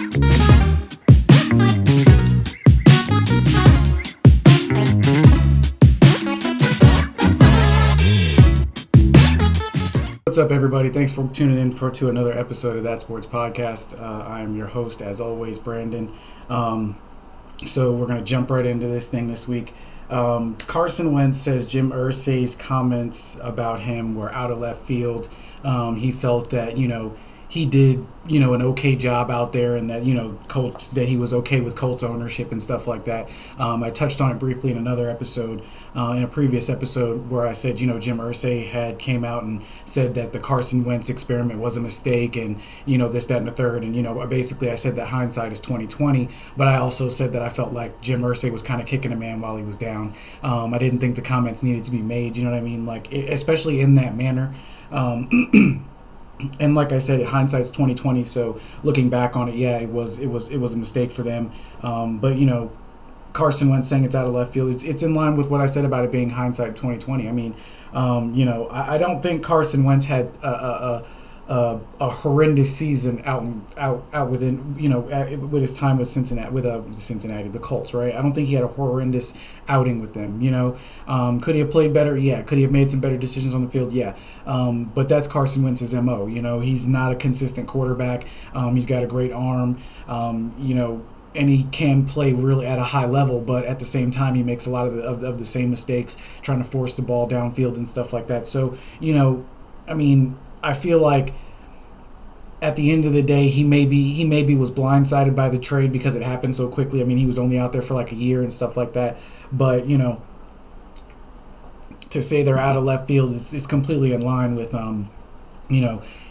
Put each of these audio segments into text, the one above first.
What's up, everybody? Thanks for tuning in to another episode of That Sports Podcast. I'm your host, as always, Brandon. So we're going to jump right into this thing this week. Carson Wentz says Jim Irsay's comments about him were out of left field. He felt that, he did, an okay job out there, and that, Colts, that he was okay with Colts ownership and stuff like that. I touched on it briefly in another episode, in a previous episode, where I said, Jim Irsay had came out and said that the Carson Wentz experiment was a mistake, and, this, that, and the third. And, basically I said that hindsight is 20/20, but I also said that I felt like Jim Irsay was kind of kicking a man while he was down. I didn't think the comments needed to be made, you know what I mean? Like, especially in that manner. And like I said, hindsight's 20/20. So looking back on it, yeah, it was a mistake for them. But Carson Wentz saying it's out of left field, it's in line with what I said about it being hindsight 20/20. I mean, I don't think Carson Wentz had a horrendous season out within with his time with Cincinnati, the Colts, right? I don't think he had a horrendous outing with them. Could he have played better? Yeah. Could he have made some better decisions on the field? Yeah. But that's Carson Wentz's MO. He's not a consistent quarterback. He's got a great arm. And he can play really at a high level, but at the same time, he makes a lot of the same mistakes, trying to force the ball downfield and stuff like that. So, I feel like at the end of the day, he maybe was blindsided by the trade because it happened so quickly. I mean, he was only out there for like a year and stuff like that. But, to say they're out of left field, it's completely in line with,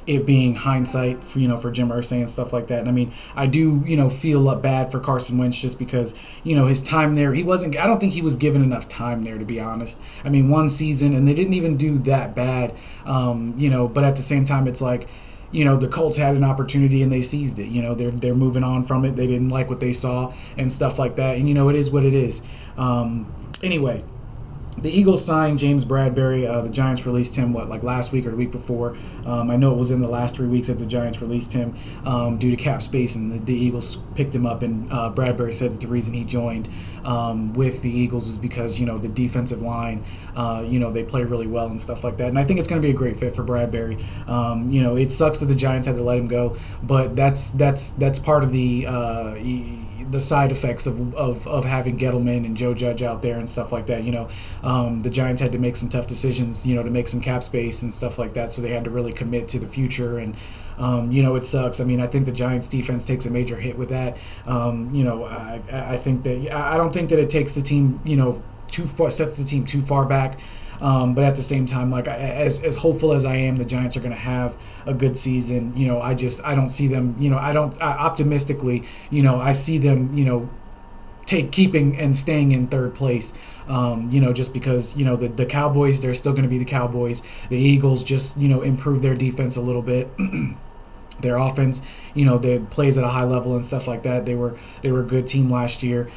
it being hindsight for Jim Irsay and stuff like that. And I mean, I do, feel bad for Carson Wentz just because, his time there, I don't think he was given enough time there, to be honest. I mean, one season, and they didn't even do that bad, but at the same time, it's like, the Colts had an opportunity and they seized it. They're moving on from it. They didn't like what they saw and stuff like that. And, it is what it is. Anyway. The Eagles signed James Bradberry. The Giants released him, last week or the week before. I know it was in the last 3 weeks that the Giants released him due to cap space, and the Eagles picked him up. And Bradberry said that the reason he joined with the Eagles was because, the defensive line, they play really well and stuff like that. And I think it's going to be a great fit for Bradberry. It sucks that the Giants had to let him go, but that's part of the side effects of having Gettleman and Joe Judge out there and stuff like that. The Giants had to make some tough decisions, to make some cap space and stuff like that, so they had to really commit to the future. And it sucks. I mean, I think the Giants defense takes a major hit with that. I think that I don't think that it takes the team too far, sets the team too far back. But at the same time, as hopeful as I am, the Giants are going to have a good season. I don't see them. Optimistically, I see them. Keeping and staying in third place. Just because the Cowboys, they're still going to be the Cowboys. The Eagles just improve their defense a little bit. Their offense, they plays at a high level and stuff like that. They were a good team last year.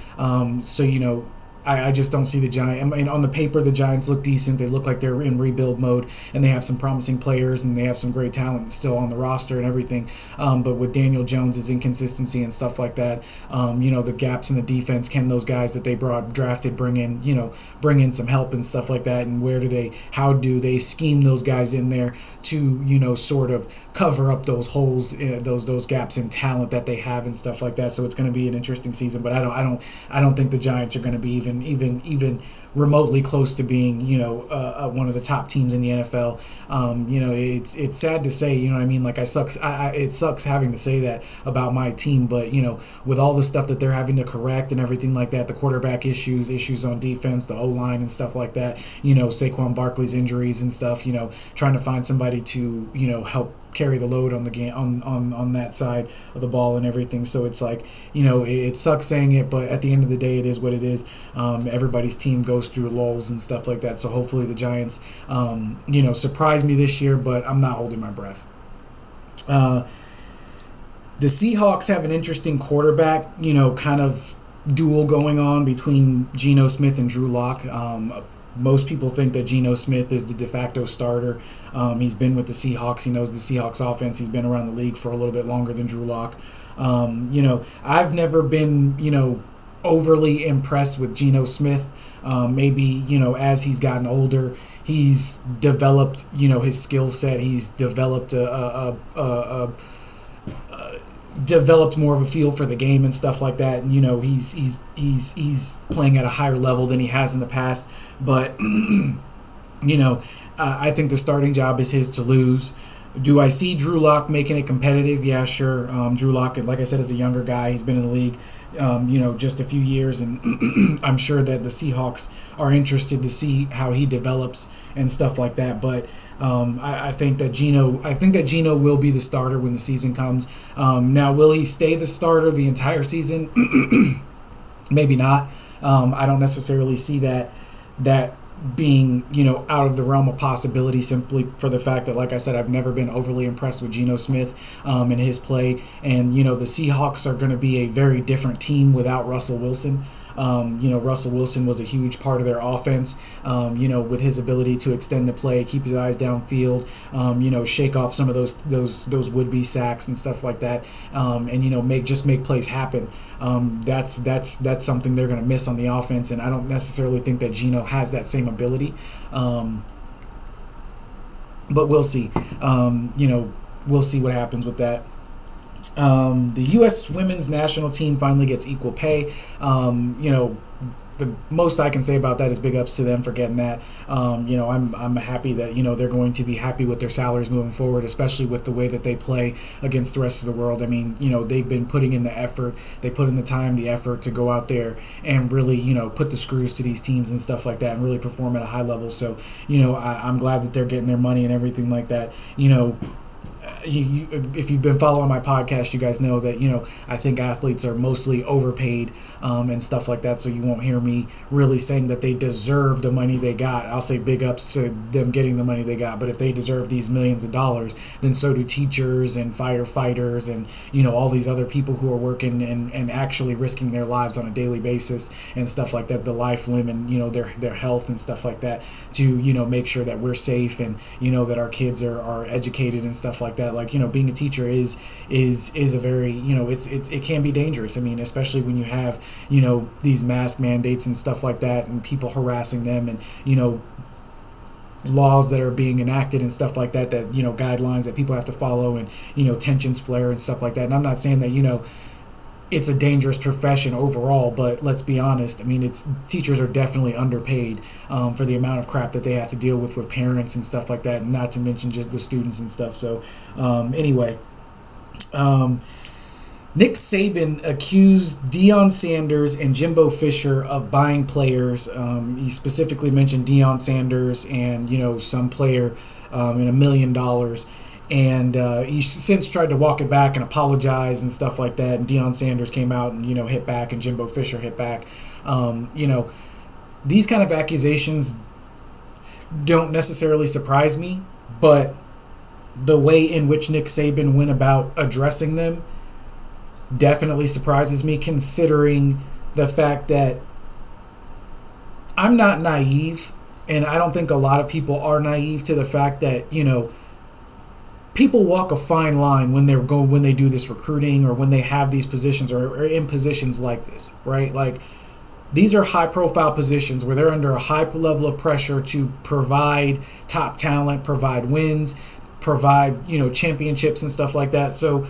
I just don't see the Giants. I mean, on the paper, the Giants look decent. They look like they're in rebuild mode, and they have some promising players, and they have some great talent still on the roster and everything. But with Daniel Jones' inconsistency and stuff like that, the gaps in the defense, can those guys that they drafted bring in some help and stuff like that? And how do they scheme those guys in there to, sort of cover up those holes, those gaps in talent that they have and stuff like that? So it's going to be an interesting season, but I don't think the Giants are going to be even remotely close to being, one of the top teams in the NFL. It's sad to say, it sucks having to say that about my team, but, with all the stuff that they're having to correct and everything like that, the quarterback issues on defense, the O-line and stuff like that, Saquon Barkley's injuries and stuff, trying to find somebody to, help carry the load on the game on that side of the ball and everything. So it's like, it sucks saying it, but at the end of the day, it is what it is. Everybody's team goes through lulls and stuff like that. So hopefully the Giants, surprise me this year, but I'm not holding my breath. The Seahawks have an interesting quarterback, kind of duel going on between Geno Smith and Drew Lock. most people think that Geno Smith is the de facto starter. He's been with the Seahawks. He knows the Seahawks offense. He's been around the league for a little bit longer than Drew Lock. I've never been, overly impressed with Geno Smith. Maybe, as he's gotten older, he's developed, his skill set. He's developed developed more of a feel for the game and stuff like that. And he's playing at a higher level than he has in the past. But I think the starting job is his to lose. Do I see Drew Lock making it competitive? Yeah, sure. Drew Lock, like I said, is a younger guy. He's been in the league, just a few years, and I'm sure that the Seahawks are interested to see how he develops and stuff like that. But I think that Geno will be the starter when the season comes. Now, will he stay the starter the entire season? Maybe not. I don't necessarily see that being, out of the realm of possibility, simply for the fact that, like I said, I've never been overly impressed with Geno Smith and his play. And, the Seahawks are going to be a very different team without Russell Wilson. Russell Wilson was a huge part of their offense, with his ability to extend the play, keep his eyes downfield, shake off some of those would-be sacks and stuff like that, and make plays happen. That's something they're going to miss on the offense, and I don't necessarily think that Geno has that same ability. But we'll see. We'll see what happens with that. The U.S. women's national team finally gets equal pay. The most I can say about that is big ups to them for getting that. I'm happy that they're going to be happy with their salaries moving forward, especially with the way that they play against the rest of the world. I mean, they've been putting in the effort. They put in the time, the effort to go out there and really, put the screws to these teams and stuff like that and really perform at a high level. So, I'm glad that they're getting their money and everything like that. If you've been following my podcast, you guys know that I think athletes are mostly overpaid and stuff like that. So you won't hear me really saying that they deserve the money they got. I'll say big ups to them getting the money they got. But if they deserve these millions of dollars, then so do teachers and firefighters and all these other people who are working and actually risking their lives on a daily basis and stuff like that. The life, limb, and their health and stuff like that to make sure that we're safe and that our kids are educated and stuff like that. Like being a teacher is a very it can be dangerous. I mean, especially when you have these mask mandates and stuff like that, and people harassing them, and laws that are being enacted and stuff like that. That guidelines that people have to follow, and tensions flare and stuff like that. And I'm not saying that it's a dangerous profession overall, but let's be honest. I mean, teachers are definitely underpaid for the amount of crap that they have to deal with parents and stuff like that, and not to mention just the students and stuff. So anyway, Nick Saban accused Deion Sanders and Jimbo Fisher of buying players. He specifically mentioned Deion Sanders and some player in $1 million. And he's since tried to walk it back and apologize and stuff like that. And Deion Sanders came out and, hit back, and Jimbo Fisher hit back. These kind of accusations don't necessarily surprise me, but the way in which Nick Saban went about addressing them definitely surprises me, considering the fact that I'm not naive, and I don't think a lot of people are naive to the fact that, people walk a fine line when they do this recruiting or when they have these positions or are in positions like this, right? Like, these are high-profile positions where they're under a high level of pressure to provide top talent, provide wins, provide championships and stuff like that. So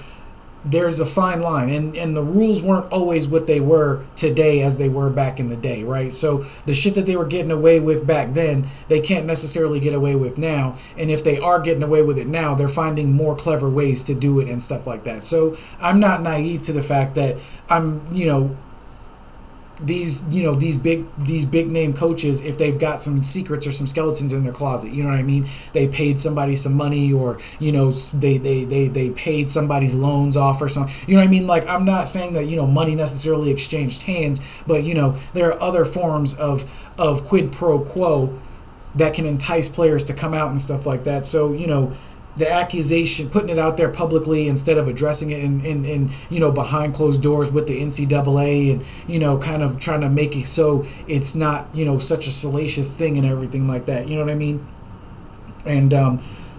there's a fine line, and the rules weren't always what they were today as they were back in the day, right? So the shit that they were getting away with back then, they can't necessarily get away with now, and if they are getting away with it now, they're finding more clever ways to do it and stuff like that. So I'm not naive to the fact that these big name coaches, if they've got some secrets or some skeletons in their closet, you know what I mean? They paid somebody some money, or they paid somebody's loans off or something. You know what I mean? Like, I'm not saying that money necessarily exchanged hands, but there are other forms of quid pro quo that can entice players to come out and stuff like that. So the accusation, putting it out there publicly instead of addressing it in behind closed doors with the NCAA, and kind of trying to make it so it's not such a salacious thing and everything like that. You know what I mean? And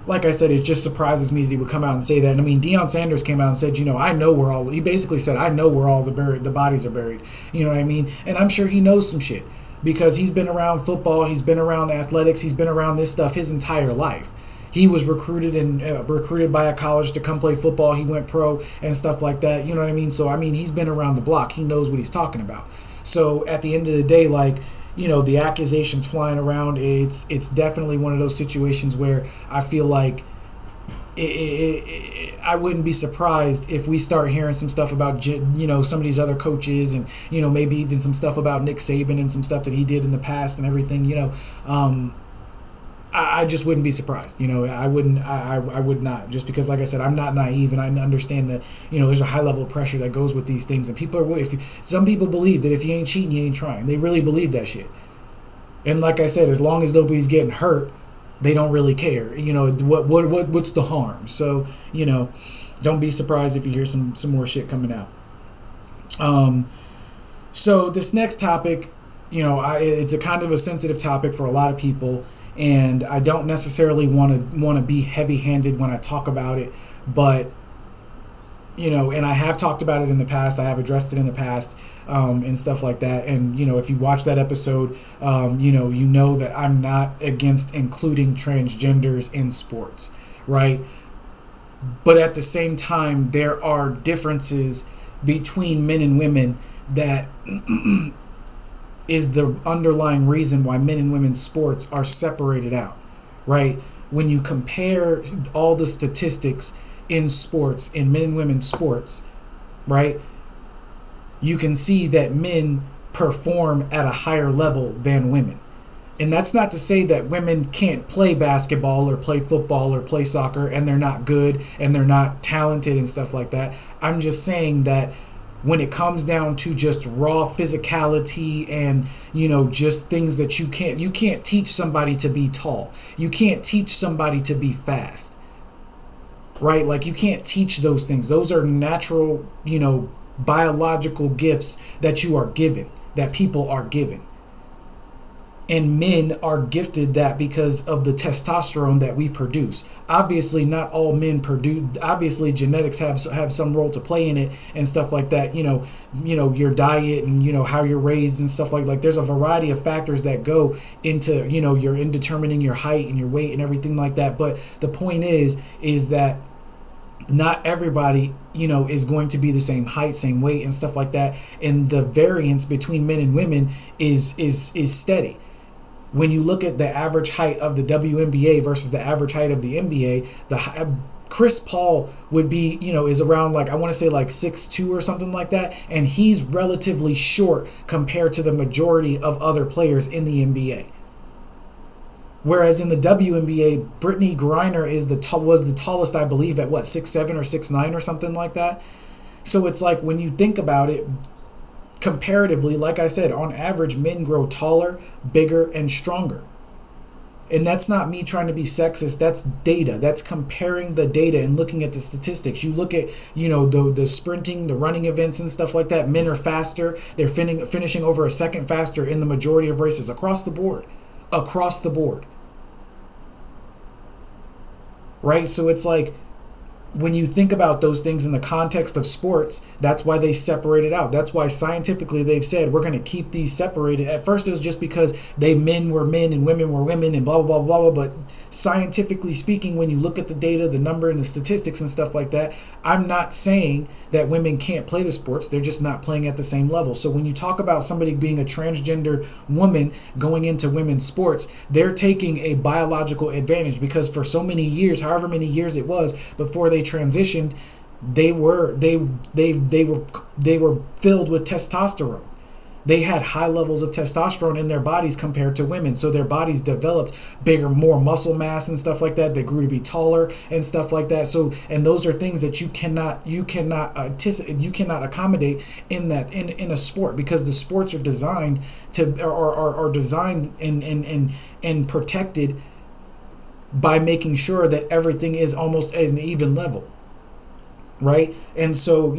like I said, it just surprises me that he would come out and say that. And I mean, Deion Sanders came out and said, I know where all. He basically said, I know where all the bodies are buried. You know what I mean? And I'm sure he knows some shit because he's been around football, he's been around athletics, he's been around this stuff his entire life. He was recruited by a college to come play football. He went pro and stuff like that. You know what I mean? So I mean, he's been around the block. He knows what he's talking about. So at the end of the day, like, the accusations flying around, it's definitely one of those situations where I feel like I wouldn't be surprised if we start hearing some stuff about some of these other coaches, and maybe even some stuff about Nick Saban and some stuff that he did in the past and everything. I just wouldn't be surprised. I would not, just because, like I said, I'm not naive, and I understand that, there's a high level of pressure that goes with these things, and some people believe that if you ain't cheating, you ain't trying. They really believe that shit. And like I said, as long as nobody's getting hurt, they don't really care. What's the harm? So, don't be surprised if you hear some more shit coming out. So this next topic, it's a kind of a sensitive topic for a lot of people. And I don't necessarily want to be heavy-handed when I talk about it, but and I have talked about it in the past. I have addressed it in the past, and stuff like that. And if you watch that episode, you know that I'm not against including transgenders in sports, right? But at the same time, there are differences between men and women that is the underlying reason why men and women's sports are separated out, right? When you compare all the statistics in sports, in men and women's sports, right, you can see that men perform at a higher level than women. And that's not to say that women can't play basketball or play football or play soccer and they're not good and they're not talented and stuff like that. I'm just saying that when it comes down to just raw physicality and, just things that you can't teach somebody to be tall. You can't teach somebody to be fast, right? Like, you can't teach those things. Those are natural, biological gifts that you are given, that people are given. And men are gifted that because of the testosterone that we produce. Obviously, not all men produce. Obviously, genetics have some role to play in it and stuff like that. Your diet and how you're raised and stuff like there's a variety of factors that go into you're in determining your height and your weight and everything like that. But the point is that not everybody is going to be the same height, same weight and stuff like that. And the variance between men and women is steady. When you look at the average height of the WNBA versus the average height of the NBA, Chris Paul would be, is around I want to say 6'2" or something like that. And he's relatively short compared to the majority of other players in the NBA. Whereas in the WNBA, Brittany Griner was the tallest, I believe, at 6'7" or 6'9" or something like that. So it's when you think about it, comparatively, like I said, on average, men grow taller, bigger, and stronger. And that's not me trying to be sexist. That's data. That's comparing the data and looking at the statistics. You look at, the sprinting, the running events and stuff like that. Men are faster. They're finishing over a second faster in the majority of races across the board. Across the board. Right? So it's when you think about those things in the context of sports, that's why they separate it out. That's why scientifically they've said we're going to keep these separated. At first it was just because men were men and women were women and blah, blah, blah, blah, blah. But scientifically speaking, when you look at the data, the number and the statistics and stuff like that, I'm not saying that women can't play the sports. They're just not playing at the same level. So when you talk about somebody being a transgender woman going into women's sports, they're taking a biological advantage because for so many years, however many years it was before they transitioned, they were filled with testosterone. They had high levels of testosterone in their bodies compared to women. So their bodies developed bigger, more muscle mass and stuff like that. They grew to be taller and stuff like that. So, and those are things that you cannot anticipate, you cannot accommodate in a sport because the sports are designed to are designed and protected by making sure that everything is almost at an even level, right? And so,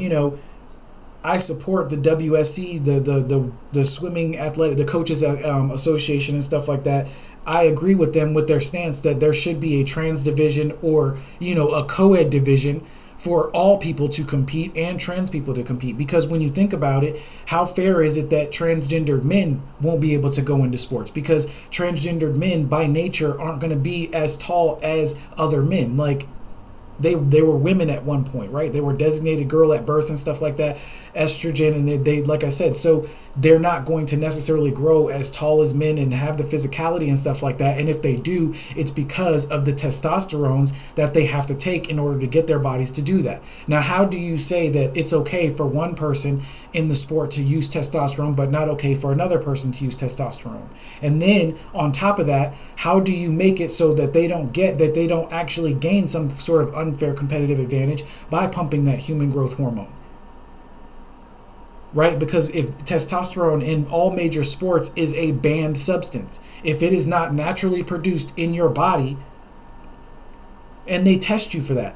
I support the WSC, the swimming athletic, the coaches association and stuff like that. I agree with them with their stance that there should be a trans division or a co-ed division for all people to compete and trans people to compete. Because when you think about it, how fair is it that transgendered men won't be able to go into sports? Because transgendered men by nature aren't going to be as tall as other men. Like, they were women at one point, right? They were designated girl at birth and stuff like that, estrogen, and they like I said, so they're not going to necessarily grow as tall as men and have the physicality and stuff like that. And if they do, it's because of the testosterones that they have to take in order to get their bodies to do that. Now, how do you say that it's okay for one person in the sport to use testosterone, but not okay for another person to use testosterone? And then on top of that, how do you make it so that they don't actually gain some sort of unfair competitive advantage by pumping that human growth hormone? Right? Because if testosterone in all major sports is a banned substance, if it is not naturally produced in your body, and they test you for that,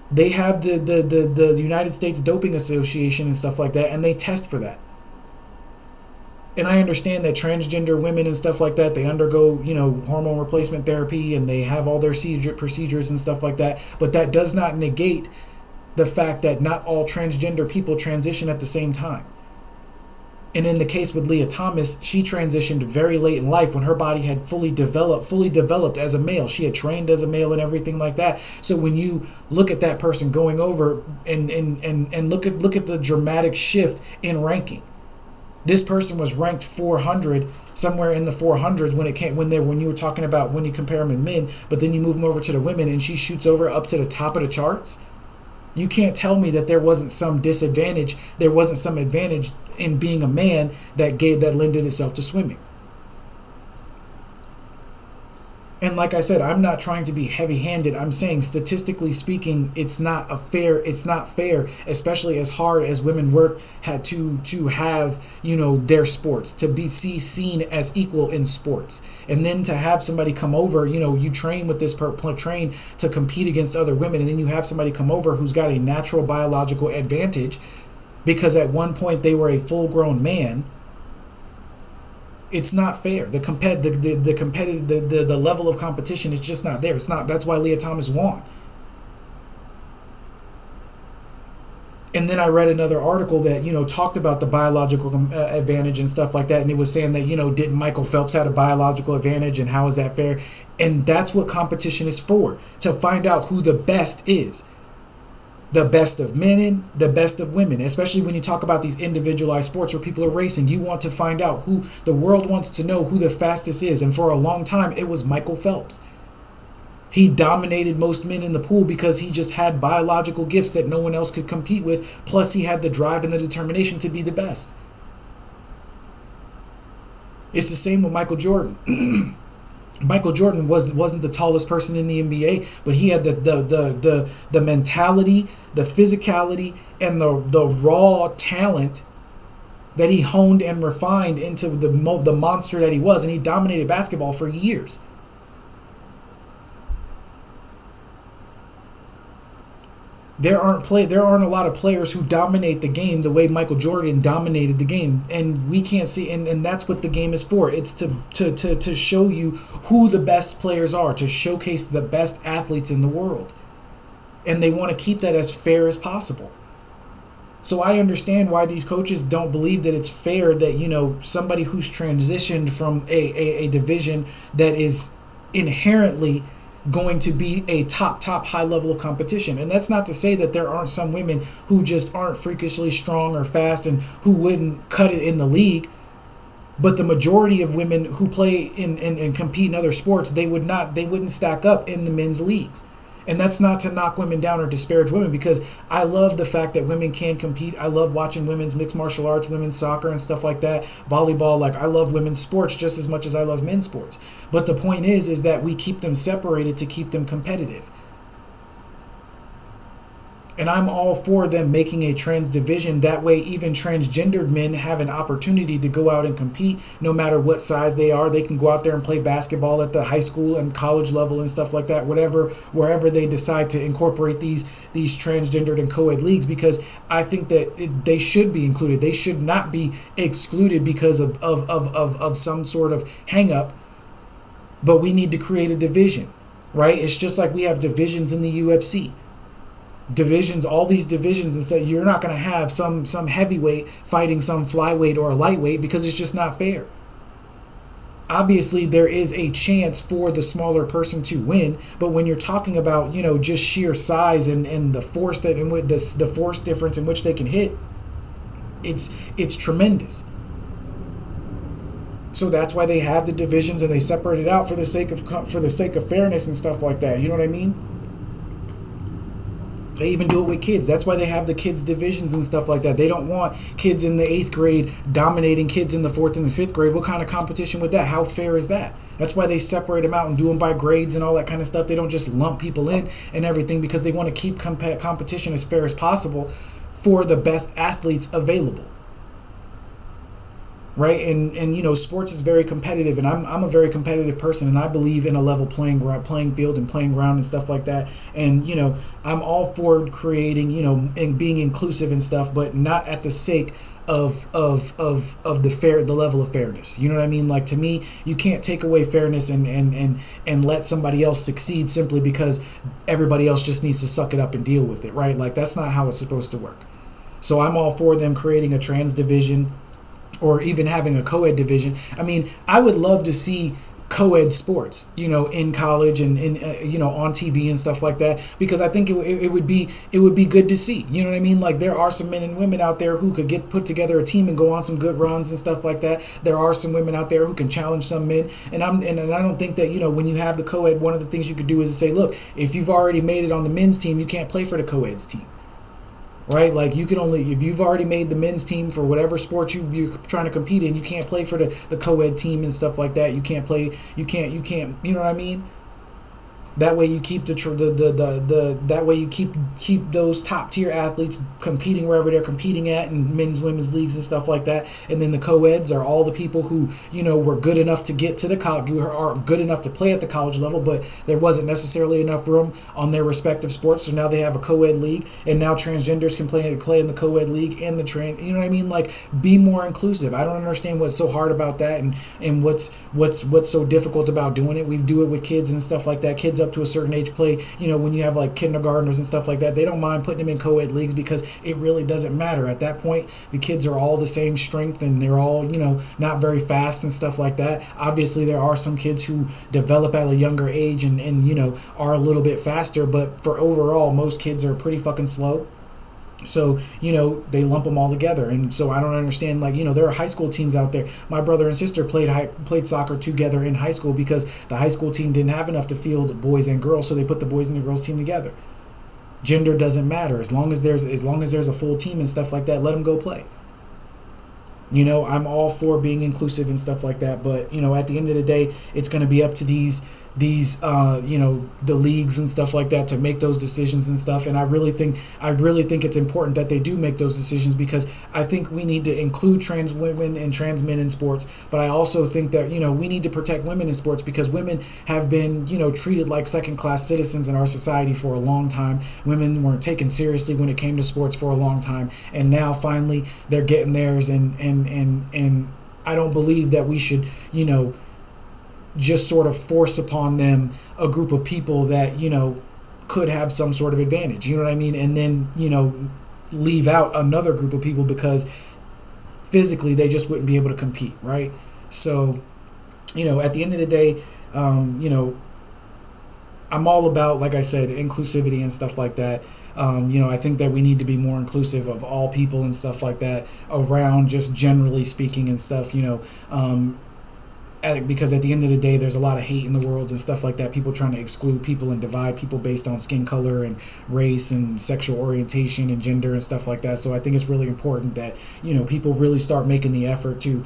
they have the United States Doping Association and stuff like that, and they test for that. And I understand that transgender women and stuff like that, they undergo, hormone replacement therapy, and they have all their procedures and stuff like that, but that does not negate the fact that not all transgender people transition at the same time. And in the case with Leah Thomas, she transitioned very late in life when her body had fully developed as a male. She had trained as a male and everything like that. So when you look at that person going over and look at the dramatic shift in ranking. This person was ranked 400, somewhere in the 400s when you were talking about when you compare them in men, but then you move them over to the women and she shoots over up to the top of the charts. You can't tell me that there wasn't some disadvantage, there wasn't some advantage in being a man that lended itself to swimming. And like I said, I'm not trying to be heavy-handed. I'm saying statistically speaking, it's not fair, especially as hard as women had to have, their sports, to be seen as equal in sports. And then to have somebody come over, you train with this train to compete against other women, and then you have somebody come over who's got a natural biological advantage because at one point they were a full-grown man. It's not fair. The level of competition is just not there. It's not. That's why Leah Thomas won. And then I read another article that talked about the biological advantage and stuff like that, and it was saying that didn't Michael Phelps have a biological advantage, and how is that fair? And that's what competition is for, to find out who the best is. The best of men, the best of women, especially when you talk about these individualized sports where people are racing. You want to find out who the world wants to know who the fastest is. And for a long time, it was Michael Phelps. He dominated most men in the pool because he just had biological gifts that no one else could compete with. Plus, he had the drive and the determination to be the best. It's the same with Michael Jordan. Michael Jordan wasn't the tallest person in the NBA, but he had the mentality, the physicality, and the raw talent that he honed and refined into the monster that he was, and he dominated basketball for years. There aren't a lot of players who dominate the game the way Michael Jordan dominated the game, and we can't see, and that's what the game is for. It's to show you who the best players are, to showcase the best athletes in the world, and they want to keep that as fair as possible. So I understand why these coaches don't believe that it's fair that somebody who's transitioned from a division that is inherently going to be a top high level of competition. And that's not to say that there aren't some women who just aren't freakishly strong or fast and who wouldn't cut it in the league. But the majority of women who play and compete in other sports, they wouldn't stack up in the men's leagues. And that's not to knock women down or disparage women, because I love the fact that women can compete. I love watching women's mixed martial arts, women's soccer and stuff like that, volleyball. Like, I love women's sports just as much as I love men's sports. But the point is that we keep them separated to keep them competitive. And I'm all for them making a trans division. That way, even transgendered men have an opportunity to go out and compete no matter what size they are. They can go out there and play basketball at the high school and college level and stuff like that, whatever, wherever they decide to incorporate these transgendered and co-ed leagues, because I think that they should be included. They should not be excluded because of some sort of hang up. But we need to create a division, right? It's just like we have divisions in the UFC. Divisions, all these divisions, and so you're not going to have some heavyweight fighting some flyweight or a lightweight, because it's just not fair. Obviously there is a chance for the smaller person to win, but when you're talking about, just sheer size and the force that and with the force difference in which they can hit, it's tremendous. So that's why they have the divisions, and they separate it out for the sake of fairness and stuff like that. You know what I mean? They even do it with kids. That's why they have the kids divisions and stuff like that. They don't want kids in the 8th grade dominating kids in the 4th and the 5th grade. What kind of competition with that? How fair is that? That's why they separate them out and do them by grades and all that kind of stuff. They don't just lump people in and everything, because they want to keep competition as fair as possible for the best athletes available. Right? And sports is very competitive, and I'm a very competitive person, and I believe in a level playing field and playing ground and stuff like that. And I'm all for creating and being inclusive and stuff, but not at the sake of the level of fairness. You know what I mean? Like, to me, you can't take away fairness and let somebody else succeed simply because everybody else just needs to suck it up and deal with it, right? Like, that's not how it's supposed to work. So I'm all for them creating a trans division, or even having a co-ed division. I mean, I would love to see co-ed sports, in college and in on TV and stuff like that, because I think it would be good to see. You know what I mean? Like, there are some men and women out there who could put together a team and go on some good runs and stuff like that. There are some women out there who can challenge some men, and I don't think that when you have the co-ed, one of the things you could do is to say, look, if you've already made it on the men's team, you can't play for the co-ed's team. Right? Like, you can only, if you've already made the men's team for whatever sport you're trying to compete in, you can't play for the co-ed team and stuff like that. You can't, you know what I mean? That way you keep that way you keep those top tier athletes competing wherever they're competing at, in men's, women's leagues and stuff like that. And then the co-eds are all the people who were good enough to get to the college, who are good enough to play at the college level, but there wasn't necessarily enough room on their respective sports. So now they have a co-ed league, and now transgenders can play in the co-ed league and the trans. You know what I mean? Like, be more inclusive. I don't understand what's so hard about that, and what's so difficult about doing it. We do it with kids and stuff like that. Kids up to a certain age play, when you have like kindergartners and stuff like that, they don't mind putting them in co-ed leagues, because it really doesn't matter. At that point, the kids are all the same strength, and they're all, not very fast and stuff like that. Obviously, there are some kids who develop at a younger age and are a little bit faster, but for overall, most kids are pretty fucking slow. So, they lump them all together. And so I don't understand, like, there are high school teams out there. My brother and sister played soccer together in high school, because the high school team didn't have enough to field boys and girls, so they put the boys and the girls team together. Gender doesn't matter. As long as there's a full team and stuff like that, let them go play. I'm all for being inclusive and stuff like that, but at the end of the day, it's going to be up to these the leagues and stuff like that to make those decisions and stuff. And I really think it's important that they do make those decisions, because I think we need to include trans women and trans men in sports. But I also think that we need to protect women in sports, because women have been treated like second-class citizens in our society for a long time. Women weren't taken seriously when it came to sports for a long time, and now finally they're getting theirs. And I don't believe that we should just sort of force upon them a group of people that could have some sort of advantage, you know what I mean, and then leave out another group of people because physically they just wouldn't be able to compete, right? So at the end of the day, I'm all about, like I said, inclusivity and stuff like that. I think that we need to be more inclusive of all people and stuff like that around, just generally speaking and stuff. because at the end of the day, there's a lot of hate in the world and stuff like that. People trying to exclude people and divide people based on skin color and race and sexual orientation and gender and stuff like that. So I think it's really important that, people really start making the effort to,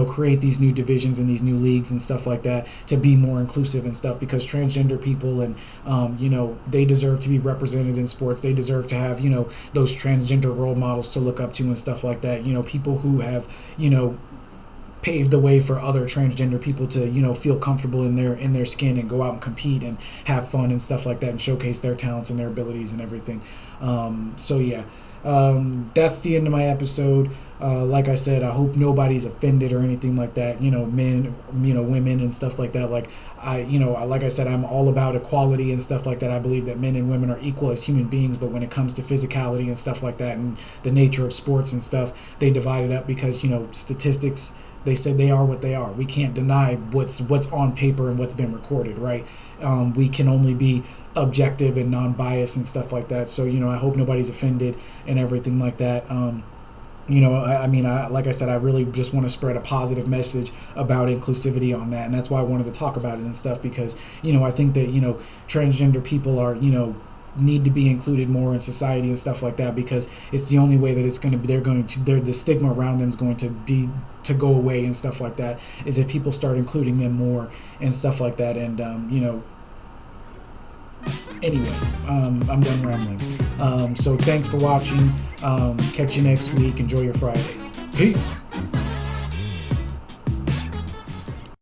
create these new divisions and these new leagues and stuff like that to be more inclusive and stuff, because transgender people and, they deserve to be represented in sports. They deserve to have, those transgender role models to look up to and stuff like that. People who have, paved the way for other transgender people to feel comfortable in their skin and go out and compete and have fun and stuff like that and showcase their talents and their abilities and everything. That's the end of my episode. Like I said, I hope nobody's offended or anything like that. Men, women and stuff like that. Like like I said, I'm all about equality and stuff like that. I believe that men and women are equal as human beings, but when it comes to physicality and stuff like that and the nature of sports and stuff, they divide it up because, statistics, they said they are what they are. We can't deny what's on paper and what's been recorded, right? We can only be objective and non-biased and stuff like that. So, I hope nobody's offended and everything like that. Like I said, I really just want to spread a positive message about inclusivity on that. And that's why I wanted to talk about it and stuff, because, I think that, transgender people are, need to be included more in society and stuff like that, because it's the only way that it's going to be, the stigma around them is going to go away and stuff like that, is if people start including them more and stuff like that. And, anyway, I'm done rambling. So thanks for watching. Catch you next week. Enjoy your Friday. Peace.